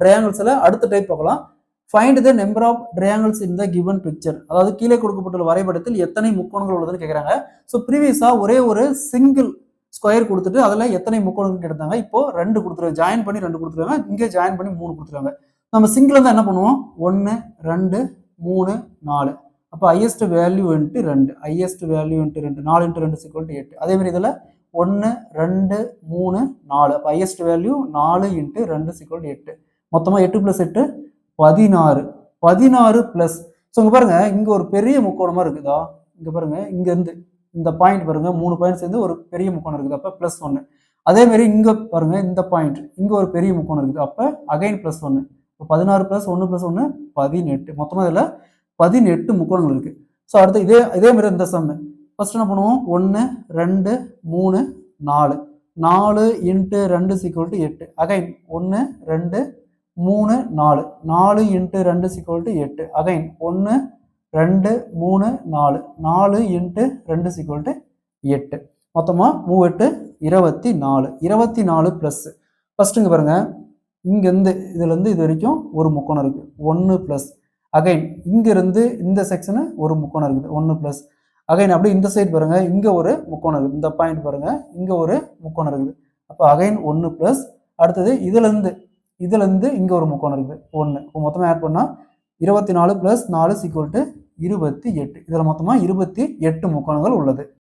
ட்ரையாங்கிள்ஸ்ல அடுத்த டைப் பார்க்கலாம். Find the number of triangles in the given picture. அதாவது கீழே கொடுக்கப்பட்டுள்ள வரைபடத்தில் எத்தனை முக்கோணங்கள் உள்ளதுன்னு கேட்குறாங்க. ஸோ ப்ரீவியஸா ஒரே ஒரு சிங்கிள் ஸ்கொயர் கொடுத்துட்டு அதில் எத்தனை முக்கோணங்கள் கேட்டாங்க. இப்போ 2 கொடுத்துருவாங்க, ஜாயின் பண்ணி 2 கொடுத்துருவாங்க, இங்கே ஜாயின் பண்ணி 3 கொடுத்துருவாங்க. நம்ம சிங்கிள் தான் என்ன பண்ணுவோம், 1 2 3 4. அப்போ highest value into 2, highest value into 2, 4 × 2 = 8. அதே மாதிரி இதில் 1 2 3 4. அப்போ ஹையஸ்ட் வேல்யூ 4 × 2 = 8. மொத்தமாக 8 + 8 16. 16 ப்ளஸ். ஸோ இங்கே பாருங்க, இங்கே ஒரு பெரிய முக்கோணமாக இருக்குதா, இங்கே பாருங்க, இங்கேருந்து இந்த பாயிண்ட் பாருங்க, 3 பாயிண்ட் சேர்ந்து ஒரு பெரிய முக்கோணம் இருக்குது, அப்போ +1. அதே மாதிரி இங்கே பாருங்க, இந்த பாயிண்ட் இங்கே ஒரு பெரிய முக்கோணம் இருக்குது, அப்போ அகைன் +1. இப்போ 16 + 1 + 1 18. மொத்தமாக இதில் 18 முக்கோணங்கள் இருக்கு. ஸோ அடுத்து இதே மாதிரி இந்த சம் ஃபர்ஸ்ட் என்ன பண்ணுவோம், 1 2 3 4. 4 × 2 = 8. அகைன் 1 2 3 4. 4 × 2 = 8. அகைன் 1 2 3 4. 4 × 2 = 8. மொத்தமாக 3 8 24. 24 ப்ளஸ். ஃபர்ஸ்ட் இங்கே பாருங்க, இங்கேருந்து இதுலேருந்து இது வரைக்கும் ஒரு முக்கோணம் இருக்குது, 1 ப்ளஸ். அகைன் இங்கிருந்து இந்த செக்ஷனு ஒரு முக்கோணம் இருக்குது, 1 ப்ளஸ். அகைன் அப்படியே இந்த சைடு பாருங்க, இங்கே ஒரு முக்கோணம் இருக்குது, இந்த பாயிண்ட் பாருங்க, இங்கே ஒரு முக்கோணம் இருக்குது. அப்போ அகைன் 1 ப்ளஸ். அடுத்தது இதுலேருந்து இங்கே ஒரு முக்கோணம் இருக்குது, 1. இப்போ மொத்தமாக ஆட் பண்ணால் 24 + 4 = 28. இதில் மொத்தமாக 28 முக்கோணங்கள் உள்ளது.